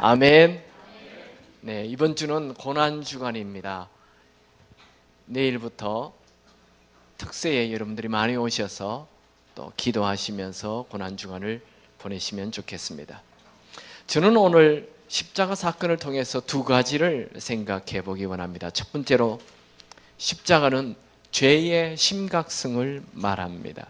아멘. 네, 이번 주는 고난 주간입니다. 내일부터 특세에 여러분들이 많이 오셔서 또 기도하시면서 고난 주간을 보내시면 좋겠습니다. 저는 오늘 십자가 사건을 통해서 두 가지를 생각해 보기 원합니다. 첫 번째로 십자가는 죄의 심각성을 말합니다.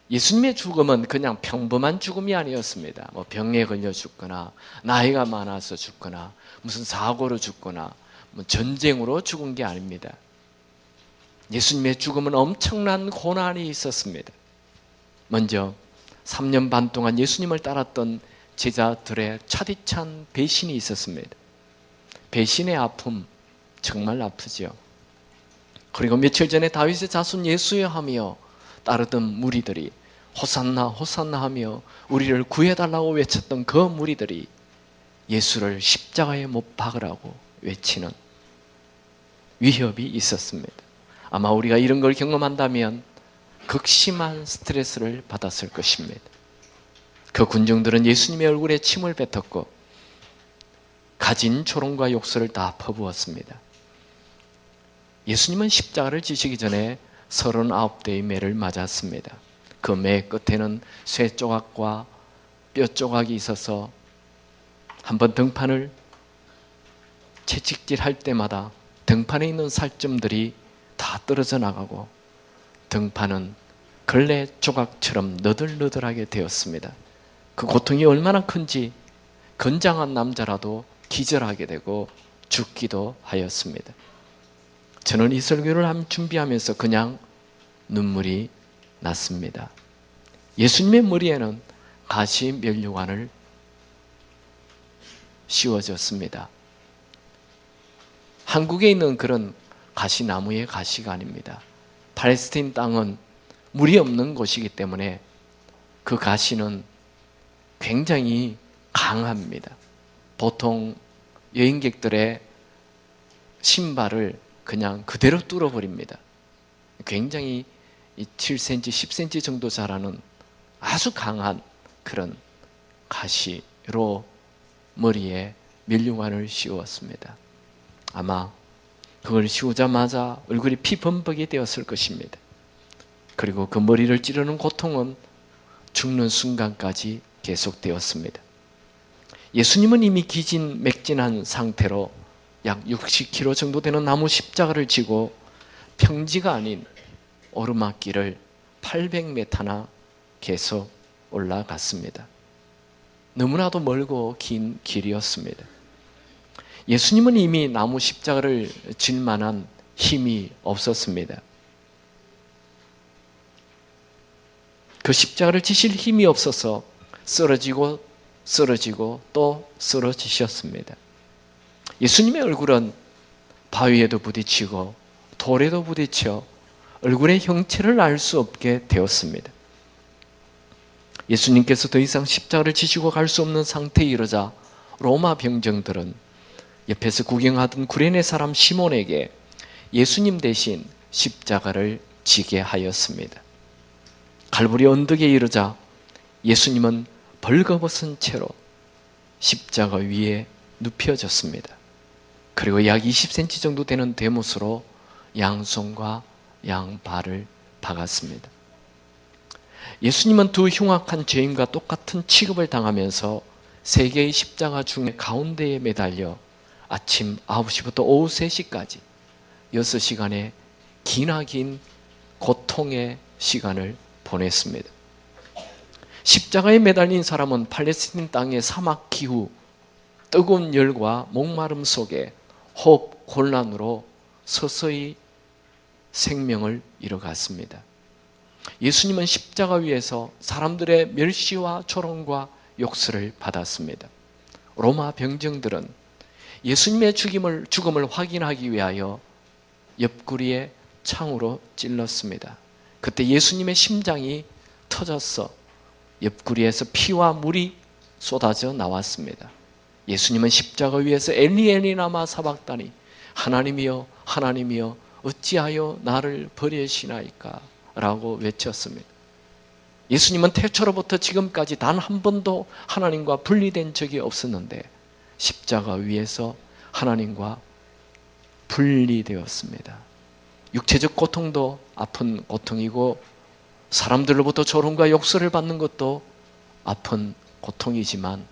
예수님의 죽음은 그냥 평범한 죽음이 아니었습니다. 병에 걸려 죽거나 나이가 많아서 죽거나 무슨 사고로 죽거나 전쟁으로 죽은 게 아닙니다. 예수님의 죽음은 엄청난 고난이 있었습니다. 먼저 3년 반 동안 예수님을 따랐던 제자들의 차디찬 배신이 있었습니다. 배신의 아픔 정말 아프죠. 그리고 며칠 전에 다윗의 자손 예수여 하며 따르던 무리들이 호산나 호산나 하며 우리를 구해달라고 외쳤던 그 무리들이 예수를 십자가에 못 박으라고 외치는 위협이 있었습니다. 아마 우리가 이런 걸 경험한다면 극심한 스트레스를 받았을 것입니다. 그 군중들은 예수님의 얼굴에 침을 뱉었고 가진 조롱과 욕설을 다 퍼부었습니다. 예수님은 십자가를 지시기 전에 39대의 매를 맞았습니다. 그 매 끝에는 쇠 조각과 뼈 조각이 있어서 한번 등판을 채찍질할 때마다 등판에 있는 살점들이 다 떨어져 나가고 등판은 걸레 조각처럼 너덜너덜하게 되었습니다. 그 고통이 얼마나 큰지 건장한 남자라도 기절하게 되고 죽기도 하였습니다. 저는 이 설교를 준비하면서 그냥 눈물이 났습니다. 예수님의 머리에는 가시 면류관을 씌워졌습니다. 한국에 있는 그런 가시나무의 가시가 아닙니다. 팔레스타인 땅은 물이 없는 곳이기 때문에 그 가시는 굉장히 강합니다. 보통 여행객들의 신발을 그냥 그대로 뚫어버립니다. 굉장히 7cm, 10cm 정도 자라는 아주 강한 그런 가시로 머리에 면류관을 씌웠습니다. 아마 그걸 씌우자마자 얼굴이 피범벅이 되었을 것입니다. 그리고 그 머리를 찌르는 고통은 죽는 순간까지 계속되었습니다. 예수님은 이미 기진맥진한 상태로 약 60kg 정도 되는 나무 십자가를 지고 평지가 아닌 오르막길을 800m나 계속 올라갔습니다. 너무나도 멀고 긴 길이었습니다. 예수님은 이미 나무 십자가를 질 만한 힘이 없었습니다. 그 십자가를 지실 힘이 없어서 쓰러지고 또 쓰러지셨습니다. 예수님의 얼굴은 바위에도 부딪히고 돌에도 부딪혀 얼굴의 형체를 알 수 없게 되었습니다. 예수님께서 더 이상 십자가를 지시고 갈 수 없는 상태에 이르자 로마 병정들은 옆에서 구경하던 구레네 사람 시몬에게 예수님 대신 십자가를 지게 하였습니다. 갈보리 언덕에 이르자 예수님은 벌거벗은 채로 십자가 위에 눕혀졌습니다. 그리고 약 20cm 정도 되는 대못으로 양손과 양발을 박았습니다. 예수님은 두 흉악한 죄인과 똑같은 취급을 당하면서 세 개의 십자가 중에 가운데에 매달려 아침 9시부터 오후 3시까지 6시간의 기나긴 고통의 시간을 보냈습니다. 십자가에 매달린 사람은 팔레스타인 땅의 사막 기후, 뜨거운 열과 목마름 속에 호흡 곤란으로 서서히 생명을 잃어갔습니다. 예수님은 십자가 위에서 사람들의 멸시와 조롱과 욕설을 받았습니다. 로마 병정들은 예수님의 죽음을 확인하기 위하여 옆구리에 창으로 찔렀습니다. 그때 예수님의 심장이 터져서 옆구리에서 피와 물이 쏟아져 나왔습니다. 예수님은 십자가 위에서 엘리 엘리 라마 사박다니 하나님이여 하나님이여 어찌하여 나를 버리시나이까 라고 외쳤습니다. 예수님은 태초로부터 지금까지 단 한 번도 하나님과 분리된 적이 없었는데 십자가 위에서 하나님과 분리되었습니다. 육체적 고통도 아픈 고통이고 사람들로부터 조롱과 욕설을 받는 것도 아픈 고통이지만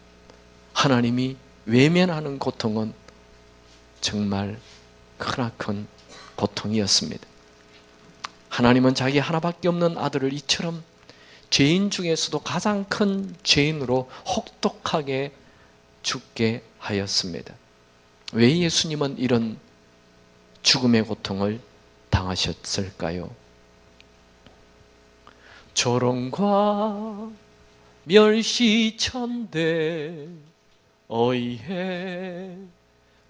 하나님이 외면하는 고통은 정말 크나큰 고통이었습니다. 하나님은 자기 하나밖에 없는 아들을 이처럼 죄인 중에서도 가장 큰 죄인으로 혹독하게 죽게 하였습니다. 왜 예수님은 이런 죽음의 고통을 당하셨을까요? 조롱과 멸시천대 어이해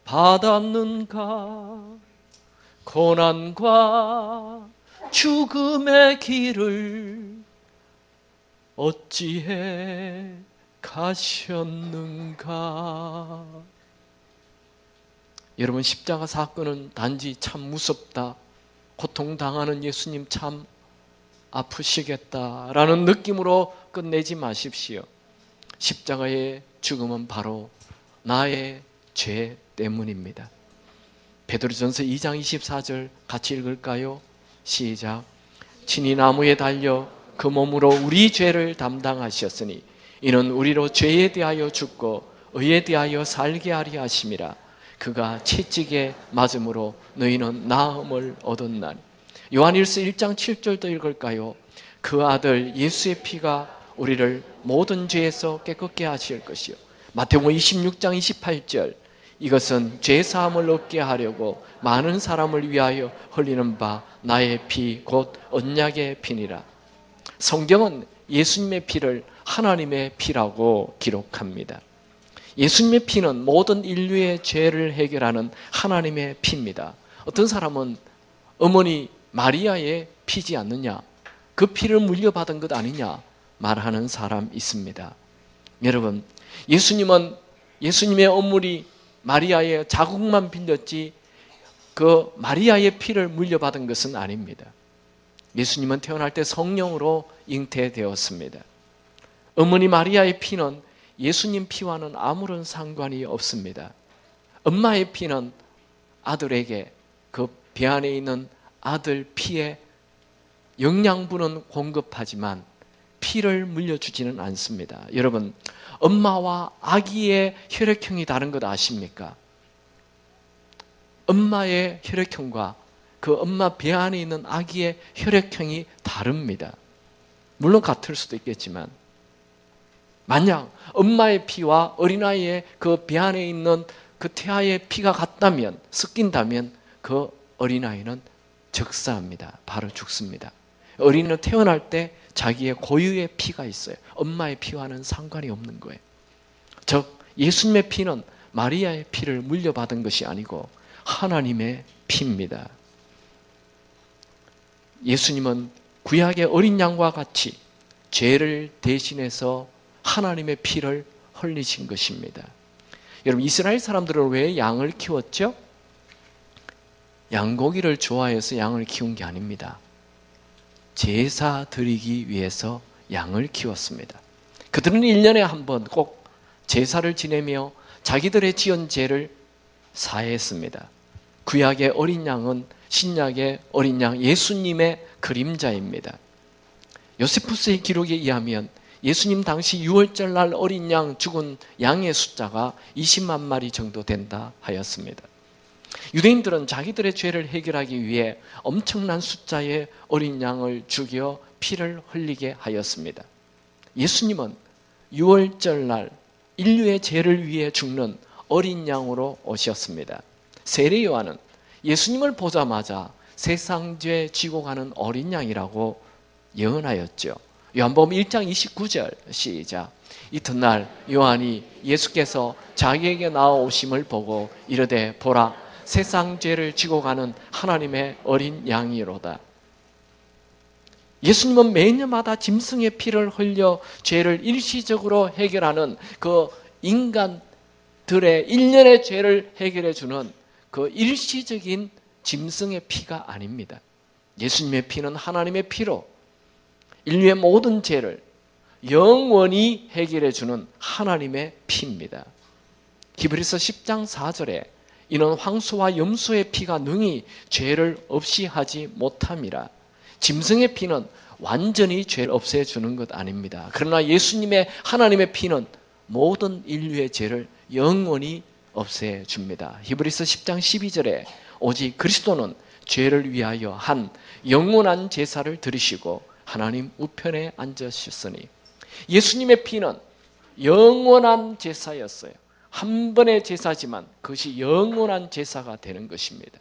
받았는가? 고난과 죽음의 길을 어찌해 가셨는가? 여러분, 십자가 사건은 단지 참 무섭다, 고통당하는 예수님 참 아프시겠다라는 느낌으로 끝내지 마십시오. 십자가의 죽음은 바로 나의 죄 때문입니다. 베드로전서 2장 24절 같이 읽을까요? 시작. 친히 나무에 달려 그 몸으로 우리 죄를 담당하셨으니 이는 우리로 죄에 대하여 죽고 의에 대하여 살게 하려 하심이라. 그가 채찍에 맞음으로 너희는 나음을 얻었나니. 요한일서 1장 7절도 읽을까요? 그 아들 예수의 피가 우리를 모든 죄에서 깨끗게 하실 것이요. 마태복음 26장 28절 이것은 죄사함을 얻게 하려고 많은 사람을 위하여 흘리는 바 나의 피 곧 언약의 피니라. 성경은 예수님의 피를 하나님의 피라고 기록합니다. 예수님의 피는 모든 인류의 죄를 해결하는 하나님의 피입니다. 어떤 사람은 어머니 마리아의 피지 않느냐, 그 피를 물려받은 것 아니냐 말하는 사람 있습니다. 여러분, 예수님은 예수님의 어머니 마리아의 자궁만 빌렸지 그 마리아의 피를 물려받은 것은 아닙니다. 예수님은 태어날 때 성령으로 잉태되었습니다. 어머니 마리아의 피는 예수님 피와는 아무런 상관이 없습니다. 엄마의 피는 아들에게 그 배 안에 있는 아들 피의 영양분은 공급하지만 피를 물려주지는 않습니다. 여러분, 엄마와 아기의 혈액형이 다른 것 아십니까? 엄마의 혈액형과 그 엄마 배 안에 있는 아기의 혈액형이 다릅니다. 물론 같을 수도 있겠지만 만약 엄마의 피와 어린아이의 그 배 안에 있는 그 태아의 피가 같다면, 섞인다면 그 어린아이는 적사합니다. 바로 죽습니다. 어린이는 태어날 때 자기의 고유의 피가 있어요. 엄마의 피와는 상관이 없는 거예요. 즉 예수님의 피는 마리아의 피를 물려받은 것이 아니고 하나님의 피입니다. 예수님은 구약의 어린 양과 같이 죄를 대신해서 하나님의 피를 흘리신 것입니다. 여러분, 이스라엘 사람들은 왜 양을 키웠죠? 양고기를 좋아해서 양을 키운 게 아닙니다. 제사 드리기 위해서 양을 키웠습니다. 그들은 1년에 한 번 꼭 제사를 지내며 자기들의 지은 죄를 사했습니다. 구약의 어린 양은 신약의 어린 양 예수님의 그림자입니다. 요세푸스의 기록에 의하면 예수님 당시 6월절 날 어린 양 죽은 양의 숫자가 20만 마리 정도 된다 하였습니다. 유대인들은 자기들의 죄를 해결하기 위해 엄청난 숫자의 어린 양을 죽여 피를 흘리게 하였습니다. 예수님은 6월절 날 인류의 죄를 위해 죽는 어린 양으로 오셨습니다. 세례 요한은 예수님을 보자마자 세상 죄 지고 가는 어린 양이라고 예언하였죠. 요한복음 1장 29절 시작. 이튿날 요한이 예수께서 자기에게 나아오심을 보고 이르되 보라, 세상 죄를 지고 가는 하나님의 어린 양이로다. 예수님은 매년마다 짐승의 피를 흘려 죄를 일시적으로 해결하는 그 인간들의 일련의 죄를 해결해 주는 그 일시적인 짐승의 피가 아닙니다. 예수님의 피는 하나님의 피로 인류의 모든 죄를 영원히 해결해 주는 하나님의 피입니다. 히브리서 10장 4절에 이는 황소와 염소의 피가 능히 죄를 없이 하지 못함이라. 짐승의 피는 완전히 죄를 없애주는 것 아닙니다. 그러나 예수님의 하나님의 피는 모든 인류의 죄를 영원히 없애줍니다. 히브리서 10장 12절에 오직 그리스도는 죄를 위하여 한 영원한 제사를 드리시고 하나님 우편에 앉으셨으니, 예수님의 피는 영원한 제사였어요. 한 번의 제사지만 그것이 영원한 제사가 되는 것입니다.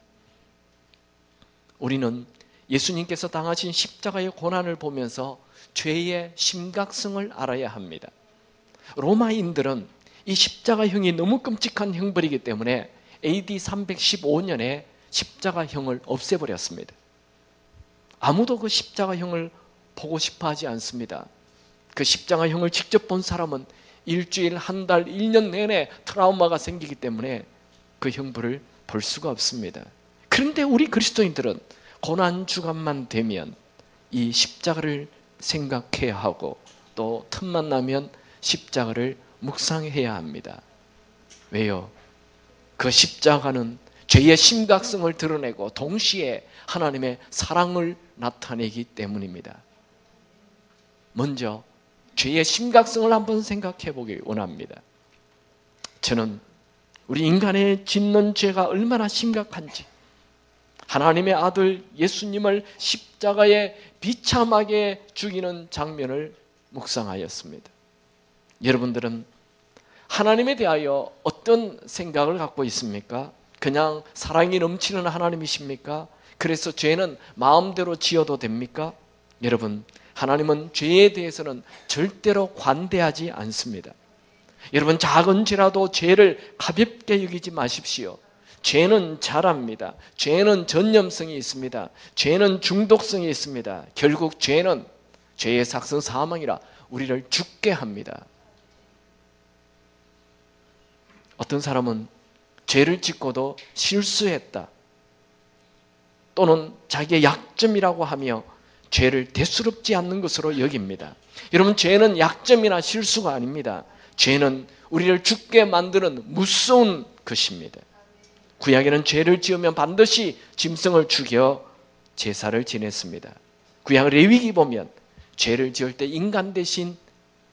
우리는 예수님께서 당하신 십자가의 고난을 보면서 죄의 심각성을 알아야 합니다. 로마인들은 이 십자가형이 너무 끔찍한 형벌이기 때문에 AD 315년에 십자가형을 없애버렸습니다. 아무도 그 십자가형을 보고 싶어 하지 않습니다. 그 십자가형을 직접 본 사람은 일주일, 한 달, 1년 내내 트라우마가 생기기 때문에 그 형벌을 볼 수가 없습니다. 그런데 우리 그리스도인들은 고난주간만 되면 이 십자가를 생각해야 하고 또 틈만 나면 십자가를 묵상해야 합니다. 왜요? 그 십자가는 죄의 심각성을 드러내고 동시에 하나님의 사랑을 나타내기 때문입니다. 먼저 죄의 심각성을 한번 생각해 보길 원합니다. 저는 우리 인간의 짓는 죄가 얼마나 심각한지, 하나님의 아들 예수님을 십자가에 비참하게 죽이는 장면을 묵상하였습니다. 여러분들은 하나님에 대하여 어떤 생각을 갖고 있습니까? 그냥 사랑이 넘치는 하나님이십니까? 그래서 죄는 마음대로 지어도 됩니까? 여러분, 하나님은 죄에 대해서는 절대로 관대하지 않습니다. 여러분, 작은 죄라도 죄를 가볍게 여기지 마십시오. 죄는 잘합니다. 죄는 전염성이 있습니다. 죄는 중독성이 있습니다. 결국 죄는 죄의 삭선 사망이라 우리를 죽게 합니다. 어떤 사람은 죄를 짓고도 실수했다 또는 자기의 약점이라고 하며 죄를 대수롭지 않는 것으로 여깁니다. 여러분, 죄는 약점이나 실수가 아닙니다. 죄는 우리를 죽게 만드는 무서운 것입니다. 구약에는 죄를 지으면 반드시 짐승을 죽여 제사를 지냈습니다. 구약 레위기 보면 죄를 지을 때 인간 대신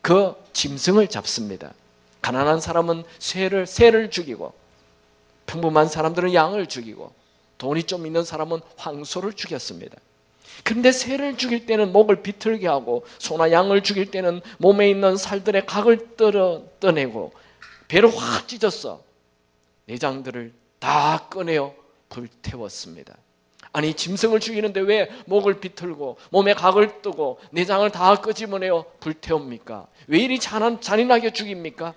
그 짐승을 잡습니다. 가난한 사람은 새를 죽이고, 평범한 사람들은 양을 죽이고, 돈이 좀 있는 사람은 황소를 죽였습니다. 그런데 새를 죽일 때는 목을 비틀게 하고, 소나 양을 죽일 때는 몸에 있는 살들의 각을 떠내고 배를 확 찢었어 내장들을 다 꺼내어 불태웠습니다. 아니, 짐승을 죽이는데 왜 목을 비틀고 몸에 각을 뜨고 내장을 다 끄집어내어 불태웁니까? 왜 이리 잔인하게 죽입니까?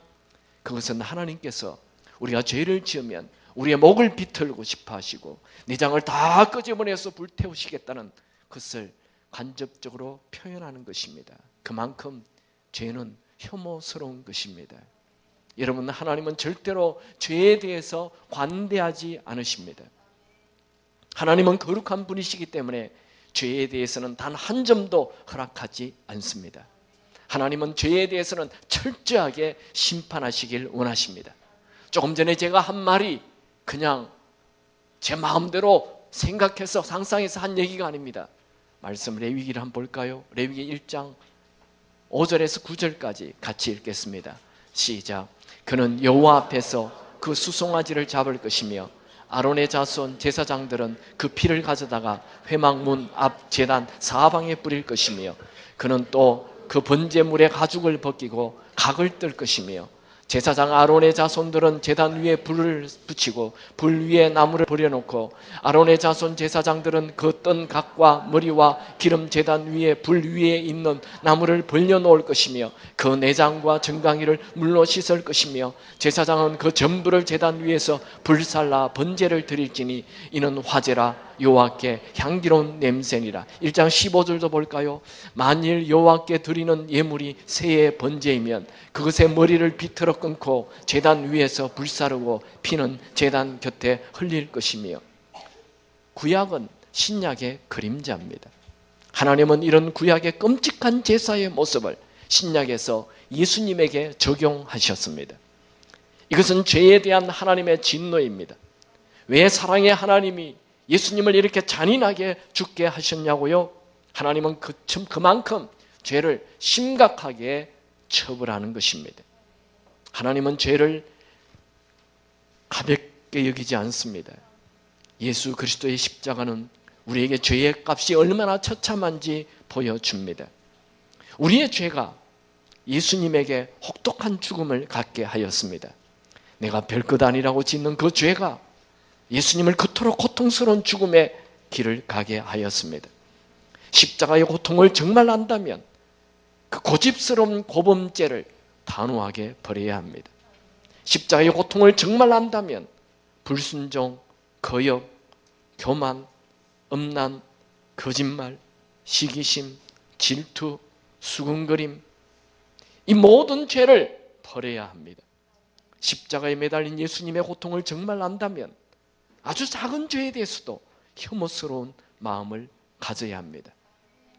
그것은 하나님께서 우리가 죄를 지으면 우리의 목을 비틀고 싶어 하시고 내장을 다 끄집어내서 불태우시겠다는 것을 간접적으로 표현하는 것입니다. 그만큼 죄는 혐오스러운 것입니다. 여러분, 하나님은 절대로 죄에 대해서 관대하지 않으십니다. 하나님은 거룩한 분이시기 때문에 죄에 대해서는 단 한 점도 허락하지 않습니다. 하나님은 죄에 대해서는 철저하게 심판하시길 원하십니다. 조금 전에 제가 한 말이 그냥 제 마음대로 생각해서 상상해서 한 얘기가 아닙니다. 말씀 레위기를 한번 볼까요? 레위기 1장 5절에서 9절까지 같이 읽겠습니다. 시작. 그는 여호와 앞에서 그 수송아지를 잡을 것이며 아론의 자손 제사장들은 그 피를 가져다가 회막문 앞 제단 사방에 뿌릴 것이며 그는 또 그 번제물의 가죽을 벗기고 각을 뜰 것이며 제사장 아론의 자손들은 제단 위에 불을 붙이고 불 위에 나무를 버려놓고 아론의 자손 제사장들은 그 뜬 각과 머리와 기름 제단 위에 불 위에 있는 나무를 벌려놓을 것이며 그 내장과 정강이를 물로 씻을 것이며 제사장은 그 전부를 제단 위에서 불살라 번제를 드릴지니 이는 화제라 여호와께 향기로운 냄새니라. 1장 15절도 볼까요? 만일 여호와께 드리는 예물이 새의 번제이면 그것의 머리를 비틀어 끊고 제단 위에서 불사르고 피는 제단 곁에 흘릴 것이며. 구약은 신약의 그림자입니다. 하나님은 이런 구약의 끔찍한 제사의 모습을 신약에서 예수님에게 적용하셨습니다. 이것은 죄에 대한 하나님의 진노입니다. 왜 사랑의 하나님이 예수님을 이렇게 잔인하게 죽게 하셨냐고요? 하나님은 그만큼 죄를 심각하게 처벌하는 것입니다. 하나님은 죄를 가볍게 여기지 않습니다. 예수 그리스도의 십자가는 우리에게 죄의 값이 얼마나 처참한지 보여줍니다. 우리의 죄가 예수님에게 혹독한 죽음을 갖게 하였습니다. 내가 별것 아니라고 짓는 그 죄가 예수님을 그토록 고통스러운 죽음의 길을 가게 하였습니다. 십자가의 고통을 정말 안다면 그 고집스러운 고범죄를 단호하게 버려야 합니다. 십자가의 고통을 정말 안다면 불순종, 거역, 교만, 음란, 거짓말, 시기심, 질투, 수군거림, 이 모든 죄를 버려야 합니다. 십자가에 매달린 예수님의 고통을 정말 안다면 아주 작은 죄에 대해서도 혐오스러운 마음을 가져야 합니다.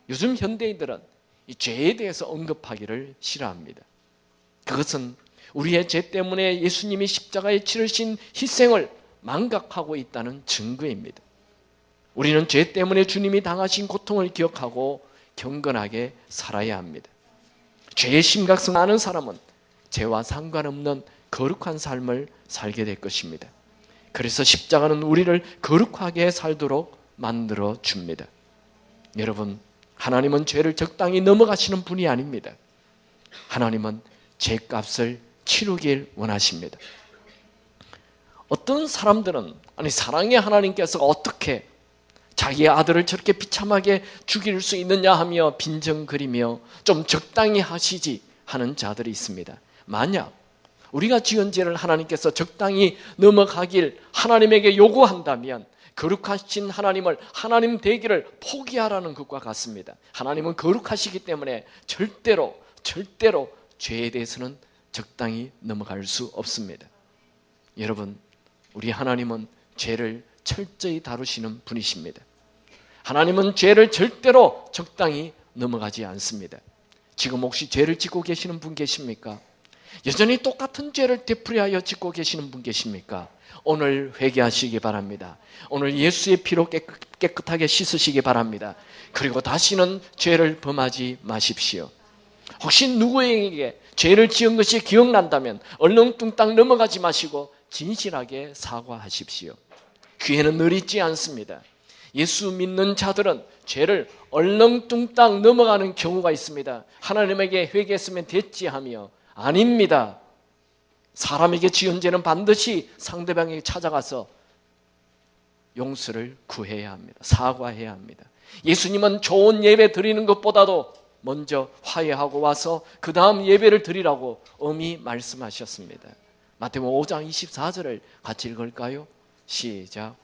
요즘 현대인들은 이 죄에 대해서 언급하기를 싫어합니다. 그것은 우리의 죄 때문에 예수님이 십자가에 치르신 희생을 망각하고 있다는 증거입니다. 우리는 죄 때문에 주님이 당하신 고통을 기억하고 경건하게 살아야 합니다. 죄의 심각성을 아는 사람은 죄와 상관없는 거룩한 삶을 살게 될 것입니다. 그래서 십자가는 우리를 거룩하게 살도록 만들어 줍니다. 여러분, 하나님은 죄를 적당히 넘어가시는 분이 아닙니다. 하나님은 죄값을 치르길 원하십니다. 어떤 사람들은 사랑의 하나님께서 어떻게 자기의 아들을 저렇게 비참하게 죽일 수 있느냐 하며 빈정거리며 좀 적당히 하시지 하는 자들이 있습니다. 만약 우리가 지은 죄를 하나님께서 적당히 넘어가길 하나님에게 요구한다면 거룩하신 하나님을 하나님 되기를 포기하라는 것과 같습니다. 하나님은 거룩하시기 때문에 절대로 죄에 대해서는 적당히 넘어갈 수 없습니다. 여러분, 우리 하나님은 죄를 철저히 다루시는 분이십니다. 하나님은 죄를 절대로 적당히 넘어가지 않습니다. 지금 혹시 죄를 짓고 계시는 분 계십니까? 여전히 똑같은 죄를 되풀이하여 짓고 계시는 분 계십니까? 오늘 회개하시기 바랍니다. 오늘 예수의 피로 깨끗하게 씻으시기 바랍니다. 그리고 다시는 죄를 범하지 마십시오. 혹시 누구에게 죄를 지은 것이 기억난다면 얼렁뚱땅 넘어가지 마시고 진실하게 사과하십시오. 기회는 늘 있지 않습니다. 예수 믿는 자들은 죄를 얼렁뚱땅 넘어가는 경우가 있습니다. 하나님에게 회개했으면 됐지 하며 아닙니다. 사람에게 지은 죄는 반드시 상대방에게 찾아가서 용서를 구해야 합니다. 사과해야 합니다. 예수님은 좋은 예배 드리는 것보다도 먼저 화해하고 와서 그 다음 예배를 드리라고 엄히 말씀하셨습니다. 마태복음 5장 24절을 같이 읽을까요? 시작.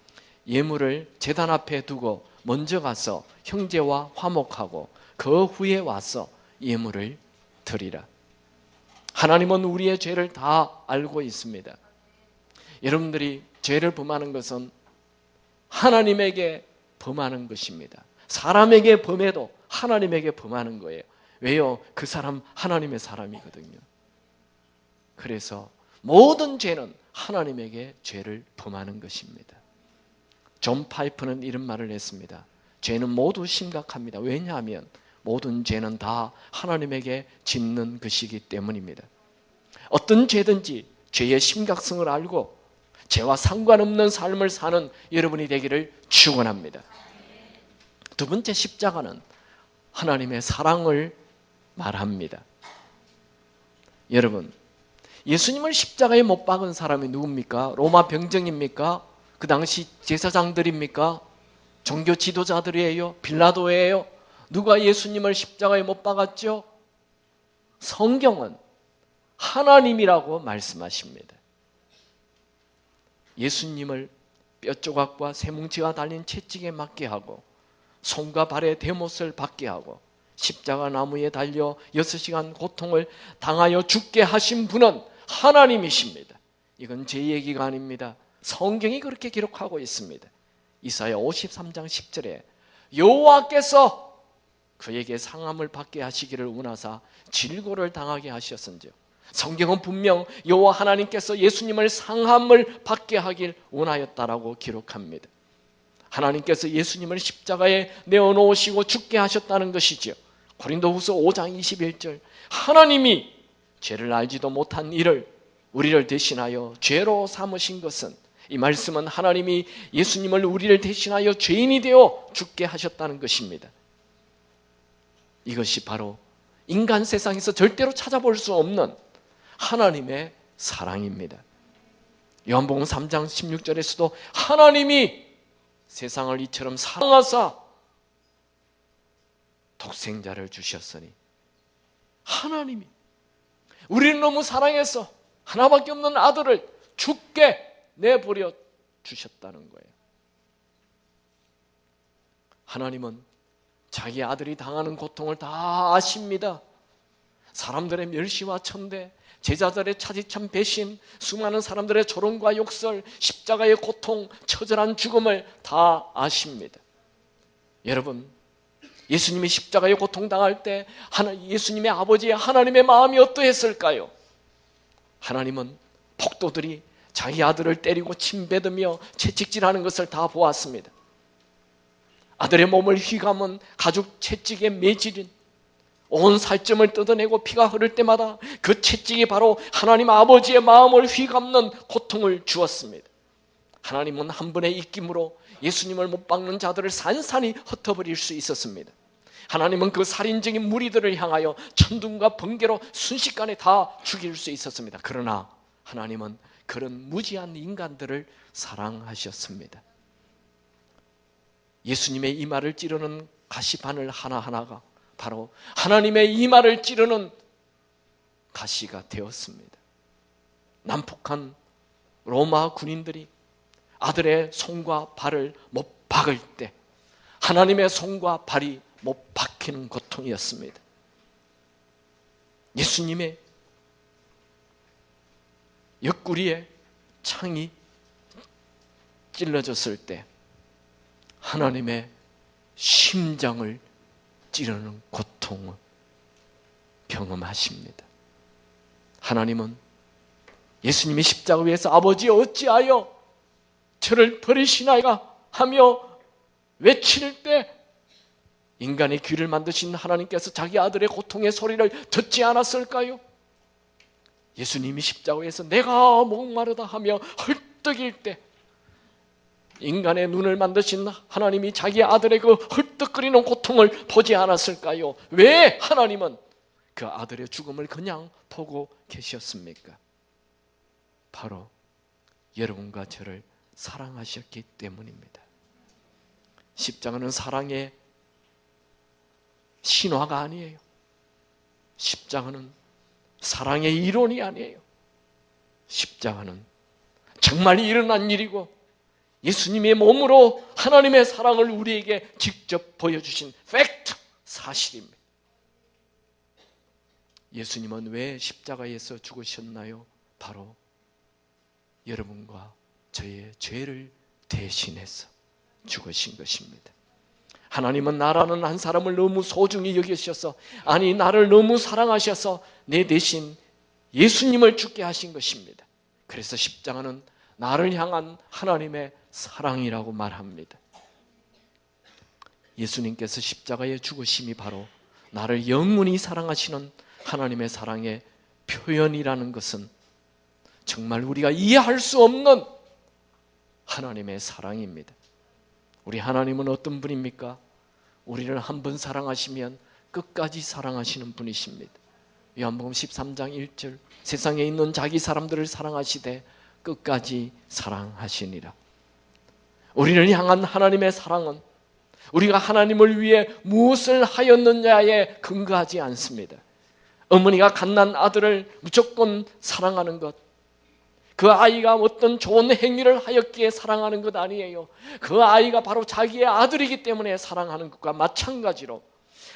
예물을 제단 앞에 두고 먼저 가서 형제와 화목하고 그 후에 와서 예물을 드리라. 하나님은 우리의 죄를 다 알고 있습니다. 여러분들이 죄를 범하는 것은 하나님에게 범하는 것입니다. 사람에게 범해도 하나님에게 범하는 거예요. 왜요? 그 사람 하나님의 사람이거든요. 그래서 모든 죄는 하나님에게 죄를 범하는 것입니다. 존 파이프는 이런 말을 했습니다. 죄는 모두 심각합니다. 왜냐하면 모든 죄는 다 하나님에게 짓는 것이기 때문입니다. 어떤 죄든지 죄의 심각성을 알고 죄와 상관없는 삶을 사는 여러분이 되기를 축원합니다. 두 번째, 십자가는 하나님의 사랑을 말합니다. 여러분, 예수님을 십자가에 못 박은 사람이 누굽니까? 로마 병정입니까? 그 당시 제사장들입니까? 종교 지도자들이에요? 빌라도예요? 누가 예수님을 십자가에 못 박았죠? 성경은 하나님이라고 말씀하십니다. 예수님을 뼈조각과 쇠뭉치가 달린 채찍에 맞게 하고 손과 발에 대못을 받게 하고 십자가 나무에 달려 6시간 고통을 당하여 죽게 하신 분은 하나님이십니다. 이건 제 얘기가 아닙니다. 성경이 그렇게 기록하고 있습니다. 이사야 53장 10절에 여호와께서 그에게 상함을 받게 하시기를 원하사 질고를 당하게 하셨은즉 성경은 분명 여호와 하나님께서 예수님을 상함을 받게 하길 원하였다라고 기록합니다. 하나님께서 예수님을 십자가에 내어놓으시고 죽게 하셨다는 것이죠. 고린도후서 5장 21절, 하나님이 죄를 알지도 못한 이를 우리를 대신하여 죄로 삼으신 것은, 이 말씀은 하나님이 예수님을 우리를 대신하여 죄인이 되어 죽게 하셨다는 것입니다. 이것이 바로 인간 세상에서 절대로 찾아볼 수 없는 하나님의 사랑입니다. 요한복음 3장 16절에서도 하나님이 세상을 이처럼 사랑하사 독생자를 주셨으니, 하나님이 우리를 너무 사랑해서 하나밖에 없는 아들을 죽게 내버려 주셨다는 거예요. 하나님은 자기 아들이 당하는 고통을 다 아십니다. 사람들의 멸시와 천대, 제자들의 차디찬 배신, 수많은 사람들의 조롱과 욕설, 십자가의 고통, 처절한 죽음을 다 아십니다. 여러분, 예수님이 십자가의 고통당할 때 예수님의 아버지 하나님의 마음이 어떠했을까요? 하나님은 폭도들이 자기 아들을 때리고 침뱉으며 채찍질하는 것을 다 보았습니다. 아들의 몸을 휘감은 가죽 채찍에 매질인, 온 살점을 뜯어내고 피가 흐를 때마다 그 채찍이 바로 하나님 아버지의 마음을 휘감는 고통을 주었습니다. 하나님은 한 번의 입김으로 예수님을 못 박는 자들을 산산히 흩어버릴 수 있었습니다. 하나님은 그 살인적인 무리들을 향하여 천둥과 번개로 순식간에 다 죽일 수 있었습니다. 그러나 하나님은 그런 무지한 인간들을 사랑하셨습니다. 예수님의 이마를 찌르는 가시바늘 하나하나가 바로 하나님의 이마를 찌르는 가시가 되었습니다. 난폭한 로마 군인들이 아들의 손과 발을 못 박을 때 하나님의 손과 발이 못 박히는 고통이었습니다. 예수님의 옆구리에 창이 찔러졌을 때 하나님의 심장을 찌르는 고통을 경험하십니다. 하나님은 예수님이 십자가 위에서 아버지 어찌하여 저를 버리시나이까 하며 외칠 때 인간의 귀를 만드신 하나님께서 자기 아들의 고통의 소리를 듣지 않았을까요? 예수님이 십자가에서 내가 목마르다 하며 헐떡일 때 인간의 눈을 만드신 하나님이 자기 아들의 그 헐떡거리는 고통을 보지 않았을까요? 왜 하나님은 그 아들의 죽음을 그냥 보고 계셨습니까? 바로 여러분과 저를 사랑하셨기 때문입니다. 십자가는 사랑의 신화가 아니에요. 십자가는 사랑의 이론이 아니에요. 십자가는 정말 일어난 일이고 예수님의 몸으로 하나님의 사랑을 우리에게 직접 보여주신 팩트, 사실입니다. 예수님은 왜 십자가에서 죽으셨나요? 바로 여러분과 저의 죄를 대신해서 죽으신 것입니다. 하나님은 나라는 한 사람을 너무 소중히 여기셔서, 아니 나를 너무 사랑하셔서 내 대신 예수님을 죽게 하신 것입니다. 그래서 십자가는 나를 향한 하나님의 사랑이라고 말합니다. 예수님께서 십자가에 죽으심이 바로 나를 영원히 사랑하시는 하나님의 사랑의 표현이라는 것은 정말 우리가 이해할 수 없는 하나님의 사랑입니다. 우리 하나님은 어떤 분입니까? 우리를 한 번 사랑하시면 끝까지 사랑하시는 분이십니다. 요한복음 13장 1절, 세상에 있는 자기 사람들을 사랑하시되 끝까지 사랑하시니라. 우리를 향한 하나님의 사랑은 우리가 하나님을 위해 무엇을 하였느냐에 근거하지 않습니다. 어머니가 갓난 아들을 무조건 사랑하는 것, 그 아이가 어떤 좋은 행위를 하였기에 사랑하는 것 아니에요. 그 아이가 바로 자기의 아들이기 때문에 사랑하는 것과 마찬가지로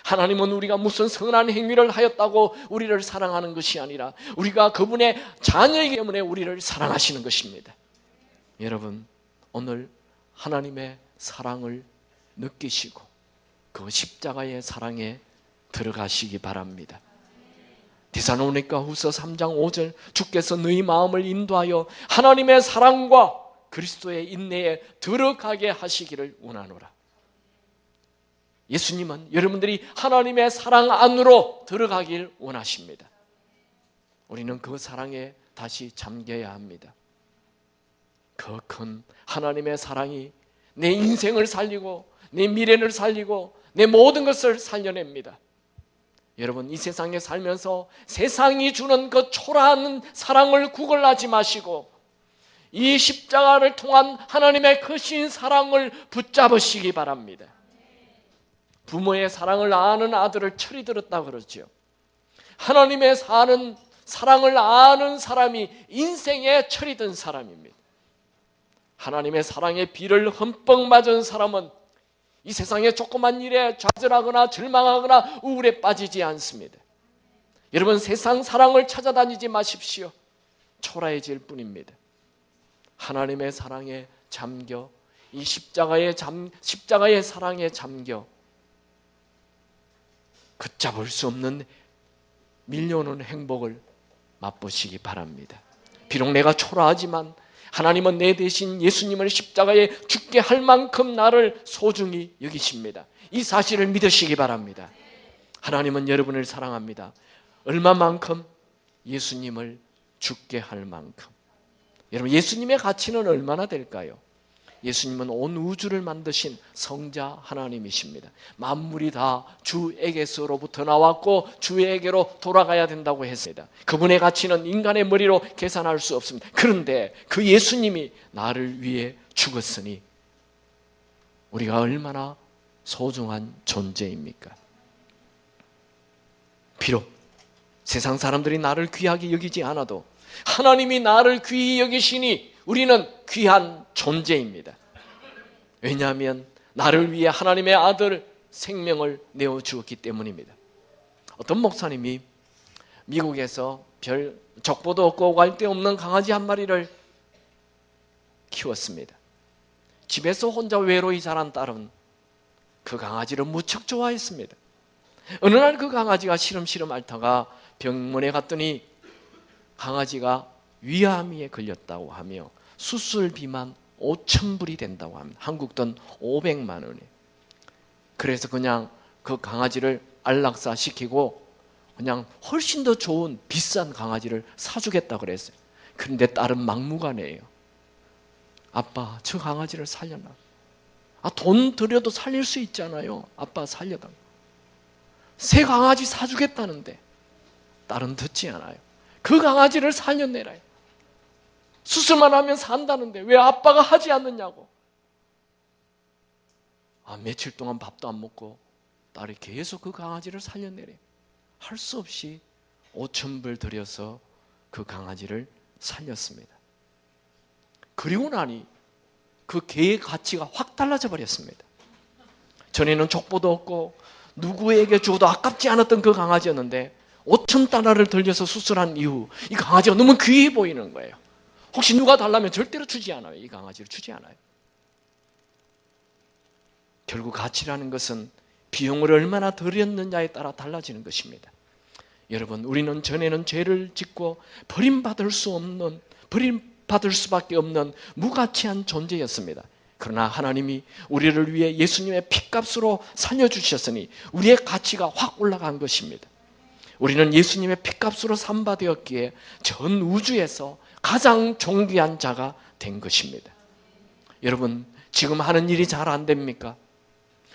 하나님은 우리가 무슨 선한 행위를 하였다고 우리를 사랑하는 것이 아니라 우리가 그분의 자녀이기 때문에 우리를 사랑하시는 것입니다. 여러분, 오늘 하나님의 사랑을 느끼시고 그 십자가의 사랑에 들어가시기 바랍니다. 데살로니가 후서 3장 5절 주께서 너희 마음을 인도하여 하나님의 사랑과 그리스도의 인내에 들어가게 하시기를 원하노라. 예수님은 여러분들이 하나님의 사랑 안으로 들어가길 원하십니다. 우리는 그 사랑에 다시 잠겨야 합니다. 그 큰 하나님의 사랑이 내 인생을 살리고 내 미래를 살리고 내 모든 것을 살려냅니다. 여러분, 이 세상에 살면서 세상이 주는 그 초라한 사랑을 구걸하지 마시고 이 십자가를 통한 하나님의 크신 사랑을 붙잡으시기 바랍니다. 부모의 사랑을 아는 아들을 철이 들었다 그러죠. 하나님의 사랑을 아는 사람이 인생에 철이 든 사람입니다. 하나님의 사랑의 비를 흠뻑 맞은 사람은 이 세상의 조그만 일에 좌절하거나 절망하거나 우울에 빠지지 않습니다. 여러분, 세상 사랑을 찾아다니지 마십시오. 초라해질 뿐입니다. 하나님의 사랑에 잠겨 이 십자가의 사랑에 잠겨 걷잡을 수 없는 밀려오는 행복을 맛보시기 바랍니다. 비록 내가 초라하지만 하나님은 내 대신 예수님을 십자가에 죽게 할 만큼 나를 소중히 여기십니다. 이 사실을 믿으시기 바랍니다. 하나님은 여러분을 사랑합니다. 얼마만큼? 예수님을 죽게 할 만큼. 여러분, 예수님의 가치는 얼마나 될까요? 예수님은 온 우주를 만드신 성자 하나님이십니다. 만물이 다 주에게서로부터 나왔고 주에게로 돌아가야 된다고 했습니다. 그분의 가치는 인간의 머리로 계산할 수 없습니다. 그런데 그 예수님이 나를 위해 죽었으니 우리가 얼마나 소중한 존재입니까? 비록 세상 사람들이 나를 귀하게 여기지 않아도 하나님이 나를 귀히 여기시니 우리는 귀한 존재입니다. 왜냐하면 나를 위해 하나님의 아들 생명을 내어주었기 때문입니다. 어떤 목사님이 미국에서 별 족보도 없고 왈데 없는 강아지 한 마리를 키웠습니다. 집에서 혼자 외로이 자란 딸은 그 강아지를 무척 좋아했습니다. 어느 날 그 강아지가 시름시름 앓다가 병원에 갔더니 강아지가 위암에 걸렸다고 하며 수술비만 5,000불이 된다고 합니다. 한국 돈 500만 원에. 그래서 그냥 그 강아지를 안락사시키고 그냥 훨씬 더 좋은 비싼 강아지를 사주겠다 그랬어요. 그런데 딸은 막무가내예요. 아빠, 저 강아지를 살려놔. 돈 들여도 살릴 수 있잖아요. 아빠 살려달라. 새 강아지 사주겠다는데 딸은 듣지 않아요. 그 강아지를 살려내라요. 수술만 하면 산다는데 왜 아빠가 하지 않느냐고. 며칠 동안 밥도 안 먹고 딸이 계속 그 강아지를 살려내래. 할 수 없이 5,000불 들여서 그 강아지를 살렸습니다. 그리고 나니 그 개의 가치가 확 달라져 버렸습니다. 전에는 족보도 없고 누구에게 줘도 아깝지 않았던 그 강아지였는데 5,000달러를 들여서 수술한 이후 이 강아지가 너무 귀해 보이는 거예요. 혹시 누가 달라면 절대로 주지 않아요. 이 강아지를 주지 않아요. 결국 가치라는 것은 비용을 얼마나 들였느냐에 따라 달라지는 것입니다. 여러분, 우리는 전에는 죄를 짓고 버림받을 수밖에 없는 무가치한 존재였습니다. 그러나 하나님이 우리를 위해 예수님의 피값으로 살려주셨으니 우리의 가치가 확 올라간 것입니다. 우리는 예수님의 피값으로 삼바되었기에 전 우주에서 가장 존귀한 자가 된 것입니다. 여러분, 지금 하는 일이 잘 안 됩니까?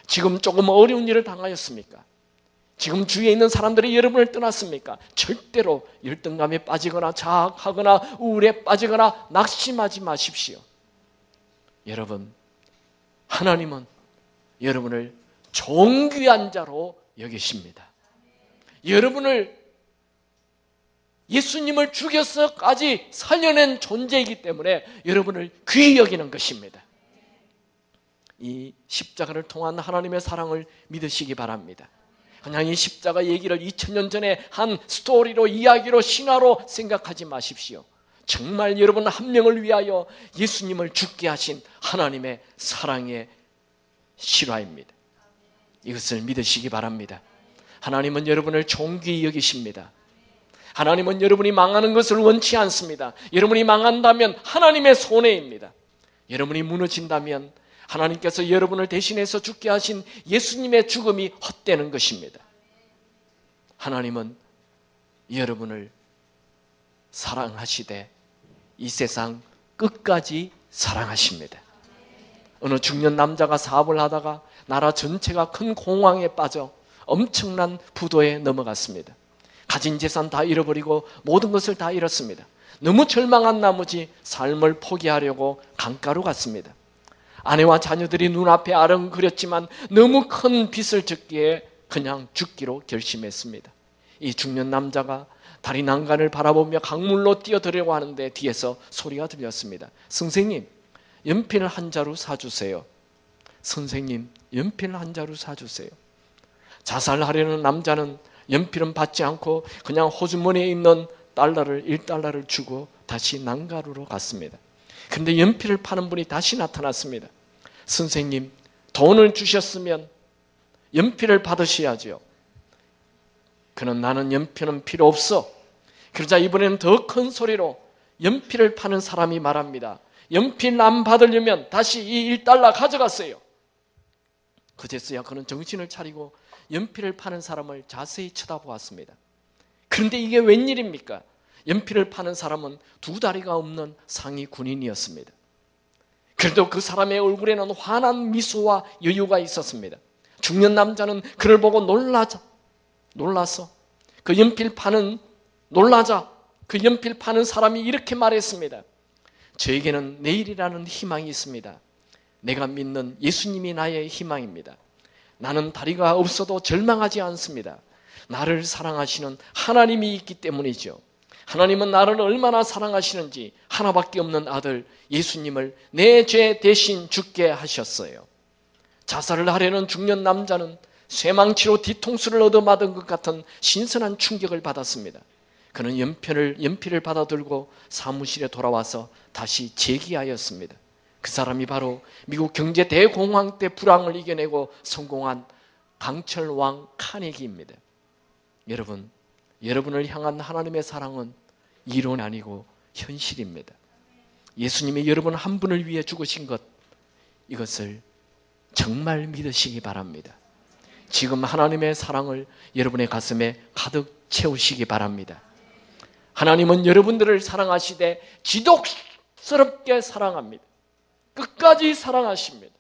지금 조금 어려운 일을 당하였습니까? 지금 주위에 있는 사람들이 여러분을 떠났습니까? 절대로 열등감에 빠지거나 자학하거나 우울에 빠지거나 낙심하지 마십시오. 여러분, 하나님은 여러분을 존귀한 자로 여기십니다. 여러분을 예수님을 죽여서까지 살려낸 존재이기 때문에 여러분을 귀히 여기는 것입니다. 이 십자가를 통한 하나님의 사랑을 믿으시기 바랍니다. 그냥 이 십자가 얘기를 2000년 전에 한 스토리로, 이야기로, 신화로 생각하지 마십시오. 정말 여러분 한 명을 위하여 예수님을 죽게 하신 하나님의 사랑의 실화입니다. 이것을 믿으시기 바랍니다. 하나님은 여러분을 존귀히 여기십니다. 하나님은 여러분이 망하는 것을 원치 않습니다. 여러분이 망한다면 하나님의 손해입니다. 여러분이 무너진다면 하나님께서 여러분을 대신해서 죽게 하신 예수님의 죽음이 헛되는 것입니다. 하나님은 여러분을 사랑하시되 이 세상 끝까지 사랑하십니다. 어느 중년 남자가 사업을 하다가 나라 전체가 큰 공황에 빠져 엄청난 부도에 넘어갔습니다. 가진 재산 다 잃어버리고 모든 것을 다 잃었습니다. 너무 절망한 나머지 삶을 포기하려고 강가로 갔습니다. 아내와 자녀들이 눈앞에 아른거렸지만 너무 큰 빚을 졌기에 그냥 죽기로 결심했습니다. 이 중년 남자가 다리 난간을 바라보며 강물로 뛰어들려고 하는데 뒤에서 소리가 들렸습니다. 선생님, 연필 한 자루 사주세요. 선생님, 연필 한 자루 사주세요. 자살하려는 남자는 연필은 받지 않고 그냥 호주머니에 있는 달러를 1달러를 주고 다시 난가루로 갔습니다. 그런데 연필을 파는 분이 다시 나타났습니다. 선생님, 돈을 주셨으면 연필을 받으셔야죠. 그는 나는 연필은 필요 없어. 그러자 이번에는 더 큰 소리로 연필을 파는 사람이 말합니다. 연필 안 받으려면 다시 이 1달러 가져갔어요. 그제서야 그는 정신을 차리고 연필을 파는 사람을 자세히 쳐다보았습니다. 그런데 이게 웬일입니까? 연필을 파는 사람은 두 다리가 없는 상위 군인이었습니다. 그래도 그 사람의 얼굴에는 환한 미소와 여유가 있었습니다. 중년 남자는 그를 보고 놀라서 그 연필 파는 사람이 이렇게 말했습니다. 저에게는 내일이라는 희망이 있습니다. 내가 믿는 예수님이 나의 희망입니다. 나는 다리가 없어도 절망하지 않습니다. 나를 사랑하시는 하나님이 있기 때문이죠. 하나님은 나를 얼마나 사랑하시는지 하나밖에 없는 아들 예수님을 내 죄 대신 죽게 하셨어요. 자살을 하려는 중년 남자는 쇠망치로 뒤통수를 얻어맞은 것 같은 신선한 충격을 받았습니다. 그는 연필을 받아들고 사무실에 돌아와서 다시 재기하였습니다. 그 사람이 바로 미국 경제 대공황 때 불황을 이겨내고 성공한 강철왕 카네기입니다. 여러분, 여러분을 향한 하나님의 사랑은 이론이 아니고 현실입니다. 예수님이 여러분 한 분을 위해 죽으신 것, 이것을 정말 믿으시기 바랍니다. 지금 하나님의 사랑을 여러분의 가슴에 가득 채우시기 바랍니다. 하나님은 여러분들을 사랑하시되 지독스럽게 사랑합니다. 끝까지 사랑하십니다.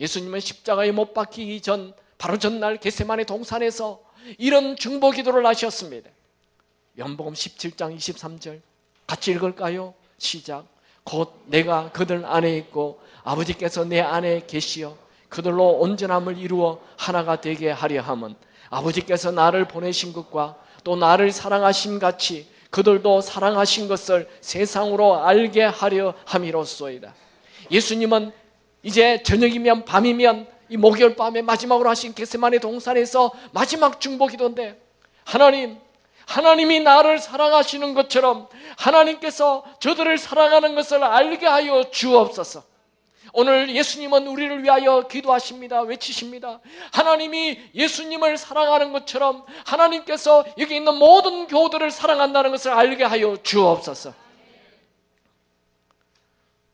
예수님은 십자가에 못 박히기 전 바로 전날 겟세마네 동산에서 이런 중보 기도를 하셨습니다. 요한복음 17장 23절 같이 읽을까요? 시작. 곧 내가 그들 안에 있고 아버지께서 내 안에 계시어 그들로 온전함을 이루어 하나가 되게 하려 함은 아버지께서 나를 보내신 것과 또 나를 사랑하신 같이 그들도 사랑하신 것을 세상으로 알게 하려 함이로소이다. 예수님은 이제 저녁이면 밤이면 이 목요일 밤에 마지막으로 하신 겟세마네 동산에서 마지막 중보 기도인데 하나님이 나를 사랑하시는 것처럼 하나님께서 저들을 사랑하는 것을 알게 하여 주옵소서. 오늘 예수님은 우리를 위하여 기도하십니다. 외치십니다. 하나님이 예수님을 사랑하는 것처럼 하나님께서 여기 있는 모든 교우들을 사랑한다는 것을 알게 하여 주옵소서.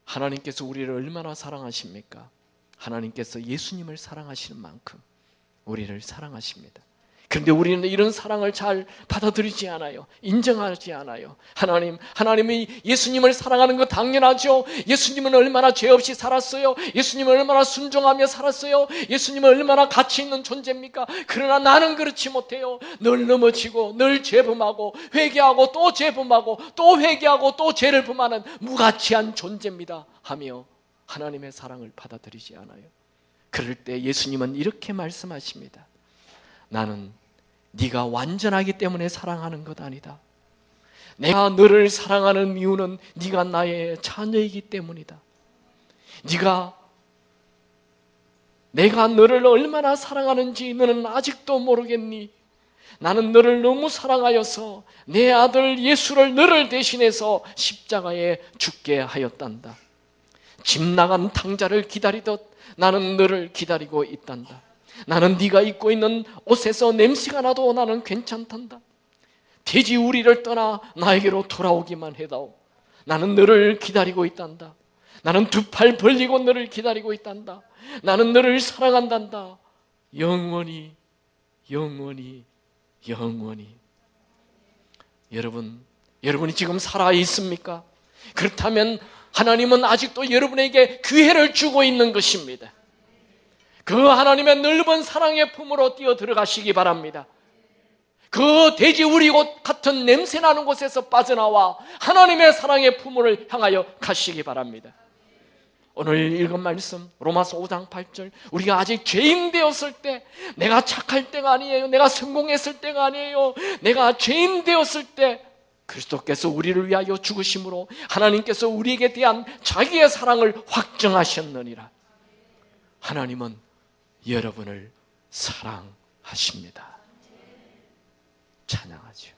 하나님께서 우리를 얼마나 사랑하십니까? 하나님께서 예수님을 사랑하시는 만큼 우리를 사랑하십니다. 그런데 우리는 이런 사랑을 잘 받아들이지 않아요. 인정하지 않아요. 하나님이 예수님을 사랑하는 거 당연하죠. 예수님은 얼마나 죄 없이 살았어요. 예수님은 얼마나 순종하며 살았어요. 예수님은 얼마나 가치 있는 존재입니까? 그러나 나는 그렇지 못해요. 늘 넘어지고 늘 죄범하고 회개하고 또 죄범하고 또 회개하고 또 죄를 범하는 무가치한 존재입니다 하며 하나님의 사랑을 받아들이지 않아요. 그럴 때 예수님은 이렇게 말씀하십니다. 나는 네가 완전하기 때문에 사랑하는 것 아니다. 내가 너를 사랑하는 이유는 네가 나의 자녀이기 때문이다. 내가 너를 얼마나 사랑하는지 너는 아직도 모르겠니? 나는 너를 너무 사랑하여서 내 아들 예수를 너를 대신해서 십자가에 죽게 하였단다. 집 나간 탕자를 기다리듯 나는 너를 기다리고 있단다. 나는 네가 입고 있는 옷에서 냄새가 나도 나는 괜찮단다. 돼지 우리를 떠나 나에게로 돌아오기만 해다오. 나는 너를 기다리고 있단다. 나는 두 팔 벌리고 너를 기다리고 있단다. 나는 너를 사랑한단다. 영원히 영원히 영원히. 여러분이 지금 살아 있습니까? 그렇다면 하나님은 아직도 여러분에게 기회를 주고 있는 것입니다. 그 하나님의 넓은 사랑의 품으로 뛰어 들어가시기 바랍니다. 그 돼지 우리옷 같은 냄새나는 곳에서 빠져나와 하나님의 사랑의 품을 향하여 가시기 바랍니다. 오늘 읽은 말씀 로마서 5장 8절, 우리가 아직 죄인 되었을 때, 내가 착할 때가 아니에요, 내가 성공했을 때가 아니에요, 내가 죄인 되었을 때 그리스도께서 우리를 위하여 죽으심으로 하나님께서 우리에게 대한 자기의 사랑을 확정하셨느니라. 하나님은 여러분을 사랑하십니다. 찬양하죠.